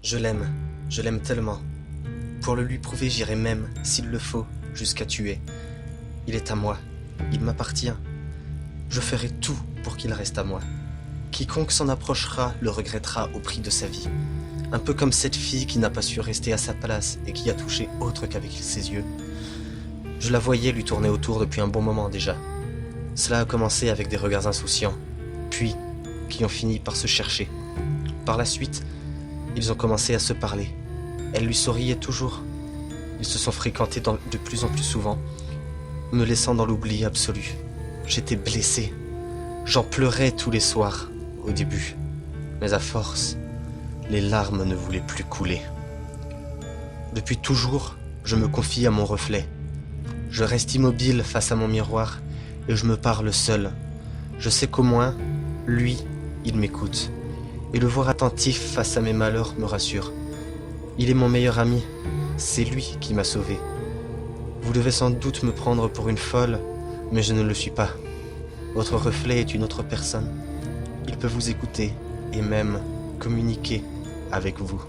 Je l'aime tellement. Pour le lui prouver, j'irai même, s'il le faut, jusqu'à tuer. Il est à moi, il m'appartient. Je ferai tout pour qu'il reste à moi. Quiconque s'en approchera le regrettera au prix de sa vie. Un peu comme cette fille qui n'a pas su rester à sa place et qui a touché autre qu'avec ses yeux. Je la voyais lui tourner autour depuis un bon moment déjà. Cela a commencé avec des regards insouciants, puis qui ont fini par se chercher. Par la suite, ils ont commencé à se parler. Elle lui souriait toujours. Ils se sont fréquentés de plus en plus souvent, me laissant dans l'oubli absolu. J'étais blessé. J'en pleurais tous les soirs, au début. Mais à force, les larmes ne voulaient plus couler. Depuis toujours, je me confie à mon reflet. Je reste immobile face à mon miroir et je me parle seul. Je sais qu'au moins, lui, il m'écoute. Et le voir attentif face à mes malheurs me rassure. Il est mon meilleur ami. C'est lui qui m'a sauvé. Vous devez sans doute me prendre pour une folle, mais je ne le suis pas. Votre reflet est une autre personne. Il peut vous écouter et même communiquer avec vous.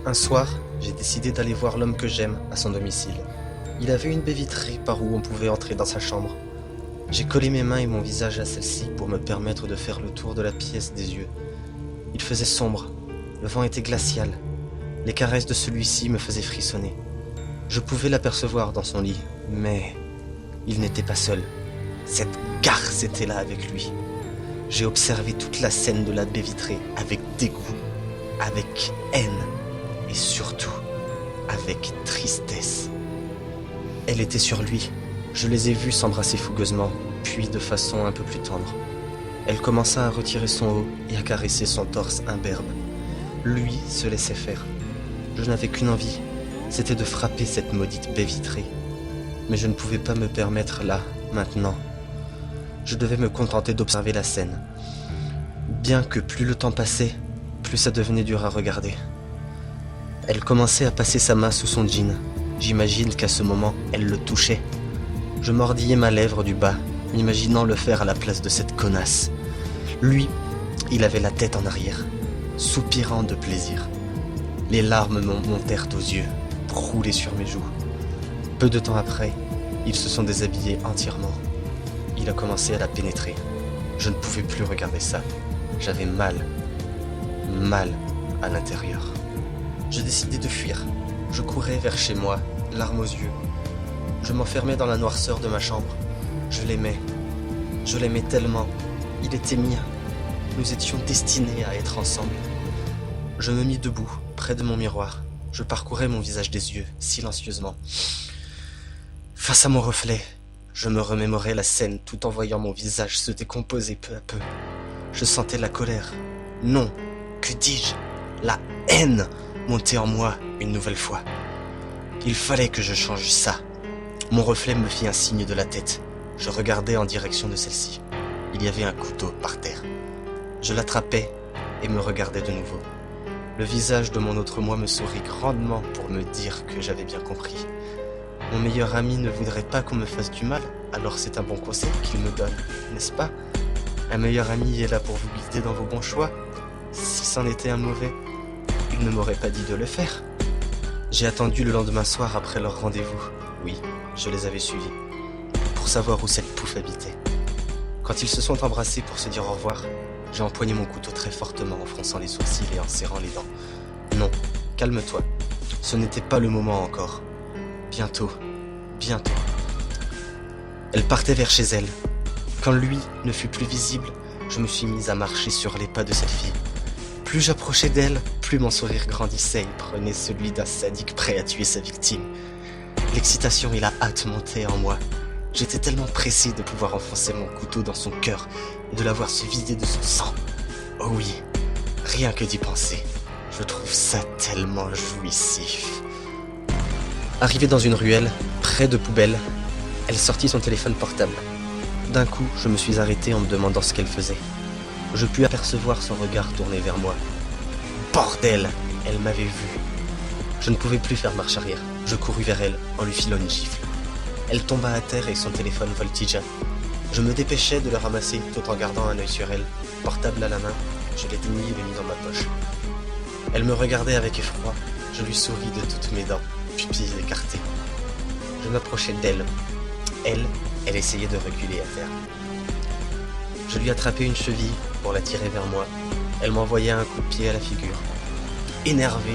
Un soir, j'ai décidé d'aller voir l'homme que j'aime à son domicile. Il avait une baie vitrée par où on pouvait entrer dans sa chambre. J'ai collé mes mains et mon visage à celle-ci pour me permettre de faire le tour de la pièce des yeux. Il faisait sombre, le vent était glacial. Les caresses de celui-ci me faisaient frissonner. Je pouvais l'apercevoir dans son lit, mais il n'était pas seul. Cette garce était là avec lui. J'ai observé toute la scène de la baie vitrée avec dégoût, avec haine et surtout avec tristesse. Elle était sur lui. Je les ai vus s'embrasser fougueusement, puis de façon un peu plus tendre. Elle commença à retirer son haut et à caresser son torse imberbe. Lui se laissait faire. Je n'avais qu'une envie, c'était de frapper cette maudite baie vitrée. Mais je ne pouvais pas me permettre là, maintenant. Je devais me contenter d'observer la scène. Bien que plus le temps passait, plus ça devenait dur à regarder. Elle commençait à passer sa main sous son jean. J'imagine qu'à ce moment, elle le touchait. Je mordillais ma lèvre du bas, m'imaginant le faire à la place de cette connasse. Lui, il avait la tête en arrière, soupirant de plaisir. Les larmes me montèrent aux yeux, roulaient sur mes joues. Peu de temps après, ils se sont déshabillés entièrement. Il a commencé à la pénétrer. Je ne pouvais plus regarder ça. J'avais mal à l'intérieur. Je décidai de fuir. Je courais vers chez moi, larmes aux yeux. Je m'enfermais dans la noirceur de ma chambre. Je l'aimais tellement. Il était mien. Nous étions destinés à être ensemble. Je me mis debout, près de mon miroir. Je parcourais mon visage des yeux, silencieusement. Face à mon reflet, je me remémorais la scène tout en voyant mon visage se décomposer peu à peu. Je sentais la colère. Non, que dis-je? La haine monter en moi une nouvelle fois. Il fallait que je change ça. Mon reflet me fit un signe de la tête. Je regardais en direction de celle-ci. Il y avait un couteau par terre. Je l'attrapais et me regardais de nouveau. Le visage de mon autre moi me sourit grandement pour me dire que j'avais bien compris. Mon meilleur ami ne voudrait pas qu'on me fasse du mal, alors c'est un bon conseil qu'il me donne, n'est-ce pas? Un meilleur ami est là pour vous guider dans vos bons choix. Si c'en était un mauvais, il ne m'aurait pas dit de le faire. J'ai attendu le lendemain soir après leur rendez-vous. Oui, je les avais suivis, pour savoir où cette pouffe habitait. Quand ils se sont embrassés pour se dire au revoir, j'ai empoigné mon couteau très fortement en fronçant les sourcils et en serrant les dents. Non, calme-toi. Ce n'était pas le moment encore. Bientôt. Elle partait vers chez elle. Quand lui ne fut plus visible, je me suis mise à marcher sur les pas de cette fille. Plus j'approchais d'elle, plus mon sourire grandissait et prenait celui d'un sadique prêt à tuer sa victime. L'excitation et la hâte montaient en moi. J'étais tellement pressé de pouvoir enfoncer mon couteau dans son cœur et de la voir se vider de son sang. Oh oui, rien que d'y penser. Je trouve ça tellement jouissif. Arrivée dans une ruelle, près de poubelles, elle sortit son téléphone portable. D'un coup, je me suis arrêté en me demandant ce qu'elle faisait. Je pus apercevoir son regard tourné vers moi. Bordel, elle m'avait vu. Je ne pouvais plus faire marche arrière. Je courus vers elle en lui filant une gifle. Elle tomba à terre et son téléphone voltigea. Je me dépêchais de le ramasser tout en gardant un œil sur elle. Portable à la main, je l'éteignis et l'ai mis dans ma poche. Elle me regardait avec effroi. Je lui souris de toutes mes dents, pupilles écartées. Je m'approchais d'elle. Elle essayait de reculer à terre. Je lui attrapais une cheville pour la tirer vers moi. Elle m'envoyait un coup de pied à la figure. Énervé,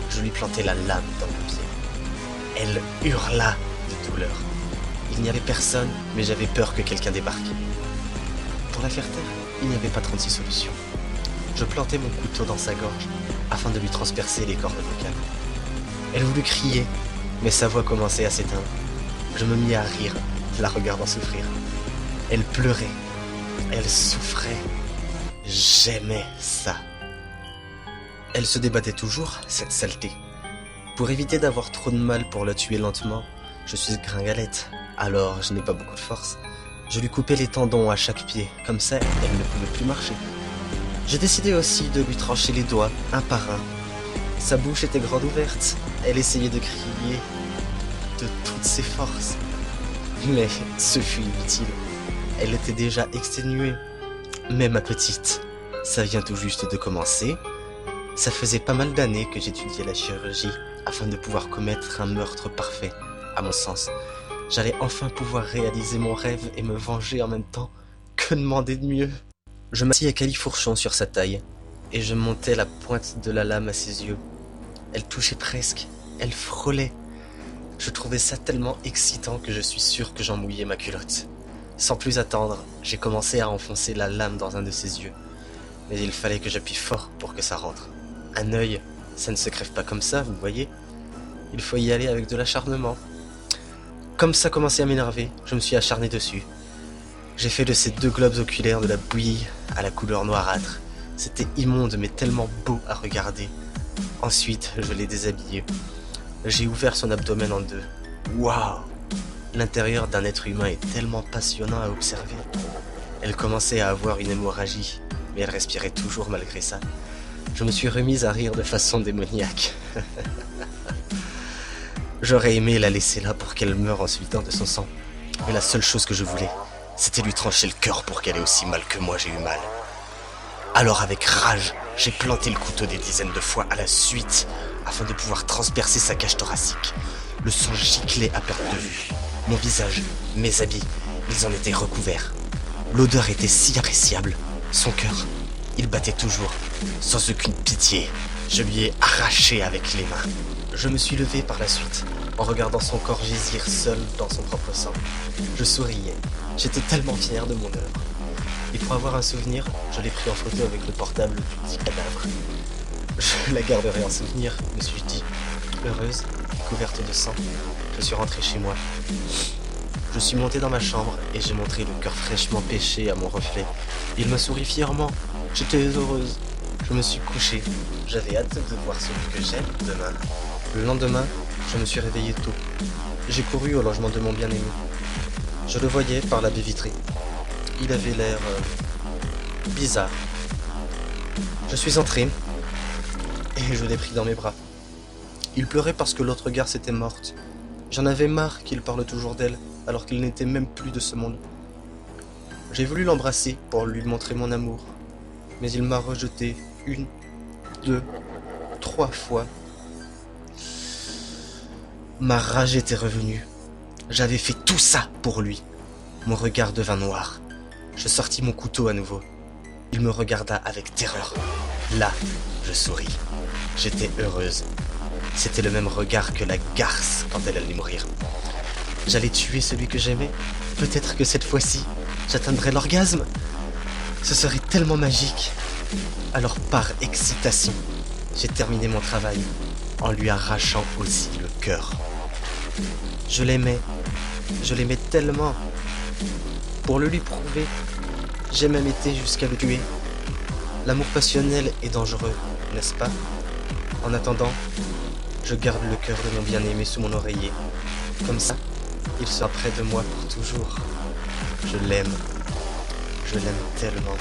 je lui plantai la lame dans le pied. Elle hurla de douleur. Il n'y avait personne, mais j'avais peur que quelqu'un débarque. Pour la faire taire, il n'y avait pas 36 solutions. Je plantai mon couteau dans sa gorge afin de lui transpercer les cordes vocales. Elle voulut crier, mais sa voix commençait à s'éteindre. Je me mis à rire, la regardant souffrir. Elle pleurait, elle souffrait. J'aimais ça. Elle se débattait toujours, cette saleté. Pour éviter d'avoir trop de mal pour la tuer lentement, je suis gringalette, alors je n'ai pas beaucoup de force. Je lui coupais les tendons à chaque pied, comme ça elle ne pouvait plus marcher. J'ai décidé aussi de lui trancher les doigts, un par un. Sa bouche était grande ouverte, elle essayait de crier de toutes ses forces. Mais ce fut inutile, elle était déjà exténuée. Mais ma petite, ça vient tout juste de commencer. Ça faisait pas mal d'années que j'étudiais la chirurgie afin de pouvoir commettre un meurtre parfait, à mon sens. J'allais enfin pouvoir réaliser mon rêve et me venger en même temps. Que demander de mieux? Je m'assis à califourchon sur sa taille, et je montais la pointe de la lame à ses yeux. Elle touchait presque, elle frôlait. Je trouvais ça tellement excitant que je suis sûr que j'en mouillais ma culotte. Sans plus attendre, j'ai commencé à enfoncer la lame dans un de ses yeux. Mais il fallait que j'appuie fort pour que ça rentre. Un œil, ça ne se crève pas comme ça, vous voyez. Il faut y aller avec de l'acharnement. Comme ça commençait à m'énerver, je me suis acharné dessus. J'ai fait de ces deux globes oculaires de la bouillie à la couleur noirâtre. C'était immonde mais tellement beau à regarder. Ensuite, je l'ai déshabillé. J'ai ouvert son abdomen en deux. Waouh! L'intérieur d'un être humain est tellement passionnant à observer. Elle commençait à avoir une hémorragie, mais elle respirait toujours malgré ça. Je me suis remise à rire de façon démoniaque. J'aurais aimé la laisser là pour qu'elle meure en suivant de son sang. Mais la seule chose que je voulais, c'était lui trancher le cœur pour qu'elle ait aussi mal que moi j'ai eu mal. Alors avec rage, j'ai planté le couteau des dizaines de fois à la suite afin de pouvoir transpercer sa cage thoracique. Le sang giclait à perte de vue. Mon visage, mes habits, ils en étaient recouverts. L'odeur était si appréciable. Son cœur, il battait toujours, sans aucune pitié. Je lui ai arraché avec les mains. Je me suis levé par la suite, en regardant son corps gisir seul dans son propre sang. Je souriais. J'étais tellement fier de mon œuvre. Et pour avoir un souvenir, je l'ai pris en photo avec le portable du petit cadavre. Je la garderai en souvenir, me suis-je dit. Heureuse, couverte de sang, je suis rentré chez moi. Je suis monté dans ma chambre et j'ai montré le cœur fraîchement pêché à mon reflet. Il m'a souri fièrement. J'étais heureuse. Je me suis couché. J'avais hâte de voir celui que j'aime demain. Le lendemain, je me suis réveillé tôt. J'ai couru au logement de mon bien-aimé. Je le voyais par la baie vitrée. Il avait l'air bizarre. Je suis entré et je l'ai pris dans mes bras. Il pleurait parce que l'autre gare s'était morte. J'en avais marre qu'il parle toujours d'elle, alors qu'il n'était même plus de ce monde. J'ai voulu l'embrasser pour lui montrer mon amour, mais il m'a rejeté 1, 2, 3 fois. Ma rage était revenue. J'avais fait tout ça pour lui. Mon regard devint noir. Je sortis mon couteau à nouveau. Il me regarda avec terreur. Là, je souris. J'étais heureuse. C'était le même regard que la garce quand elle allait mourir. J'allais tuer celui que j'aimais. Peut-être que cette fois-ci, j'atteindrais l'orgasme. Ce serait tellement magique. Alors par excitation, j'ai terminé mon travail en lui arrachant aussi le cœur. Je l'aimais tellement. Pour le lui prouver, j'ai même été jusqu'à le tuer. L'amour passionnel est dangereux, n'est-ce pas? En attendant, je garde le cœur de mon bien-aimé sous mon oreiller. Comme ça, il sera près de moi pour toujours. Je l'aime tellement.